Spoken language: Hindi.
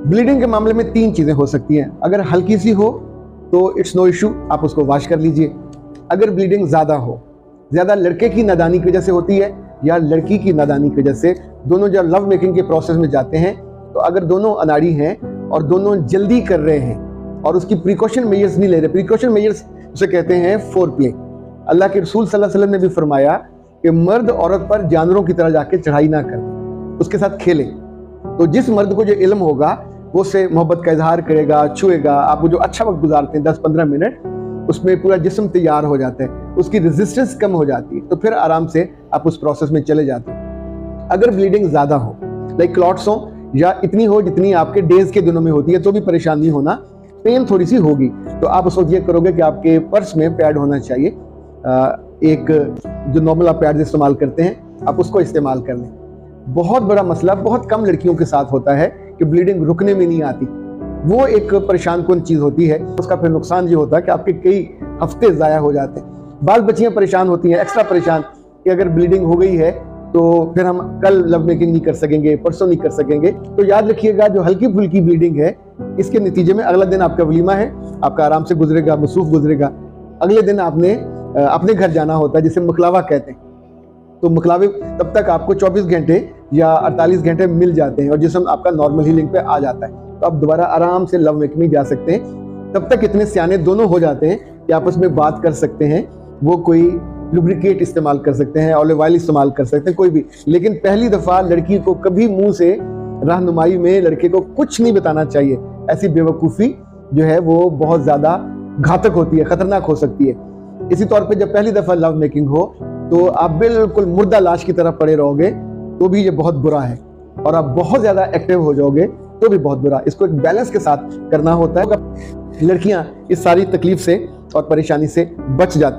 ब्लीडिंग के मामले में 3 चीजें हो सकती हैं। अगर हल्की सी हो तो इट्स नो इशू, आप उसको वॉश कर लीजिए। अगर ब्लीडिंग ज्यादा हो, ज्यादा लड़के की नादानी की वजह से होती है या लड़की की नादानी की वजह से, दोनों जब लव मेकिंग के प्रोसेस में जाते हैं तो अगर दोनों अनाड़ी हैं और दोनों जल्दी कर रहे हैं और उसकी प्रिकॉशन मेजर्स नहीं ले रहे, प्रिकॉशन मेजर्स उसे कहते हैं फोर प्ले। अल्लाह के रसूल सल्लल्लाहु अलैहि वसल्लम ने भी फरमाया कि मर्द औरत पर जानवरों की तरह जाके चढ़ाई ना करे, उसके साथ खेले। तो जिस मर्द को जो इल्म होगा वो उससे मोहब्बत का इजहार करेगा, छुएगा, आपको जो अच्छा वक्त गुजारते हैं 10-15 मिनट, उसमें पूरा जिस्म तैयार हो जाता है, उसकी रेजिस्टेंस कम हो जाती है, तो फिर आराम से आप उस प्रोसेस में चले जाते हैं। अगर ब्लीडिंग ज़्यादा हो, लाइक क्लॉट्स हो या इतनी हो जितनी आपके डेज के दिनों में होती है, तो भी परेशान नहीं होना, पेन थोड़ी सी होगी तो आप उस वक्त ये करोगे कि आपके पर्स में पैड होना चाहिए। एक जो नॉर्मल आप पैड इस्तेमाल करते हैं आप उसको इस्तेमाल कर लें। बहुत बड़ा मसला बहुत कम लड़कियों के साथ होता है कि ब्लीडिंग रुकने में नहीं आती, वो एक परेशान कौन चीज़ होती है। उसका फिर नुकसान ये होता है कि आपके कई हफ्ते ज़ाया हो जाते हैं। बाल बच्चियाँ परेशान होती हैं, एक्स्ट्रा परेशान कि अगर ब्लीडिंग हो गई है तो फिर हम कल लव मेकिंग नहीं कर सकेंगे, परसों नहीं कर सकेंगे। तो याद रखिएगा जो हल्की फुल्की ब्लीडिंग है, इसके नतीजे में अगला दिन आपका वलीमा है, आपका आराम से गुजरेगा, मसरूफ गुजरेगा। अगले दिन आपने अपने घर जाना होता है, जिसे मुखलावा कहते हैं। तो मुखलावे तब तक आपको 24 घंटे या 48 घंटे मिल जाते हैं और जिस्म आपका नॉर्मल हीलिंग पे आ जाता है, तो आप दोबारा आराम से लव मेकिंग में जा सकते हैं। तब तक इतने सियाने दोनों हो जाते हैं कि आपस में बात कर सकते हैं, वो कोई लुब्रिकेट इस्तेमाल कर सकते हैं, ऑलिव ऑयल इस्तेमाल कर सकते हैं, कोई भी। लेकिन पहली दफ़ा लड़की को कभी मुंह से रहनुमाई में लड़के को कुछ नहीं बताना चाहिए। ऐसी बेवकूफ़ी जो है वो बहुत ज़्यादा घातक होती है, ख़तरनाक हो सकती है। इसी तौर पे जब पहली दफ़ा लव मेकिंग हो तो आप बिल्कुल मुर्दा लाश की तरह पड़े रहोगे तो भी ये बहुत बुरा है, और आप बहुत ज़्यादा एक्टिव हो जाओगे तो भी बहुत बुरा। इसको एक बैलेंस के साथ करना होता है। लड़कियां इस सारी तकलीफ से और परेशानी से बच जाती हैं।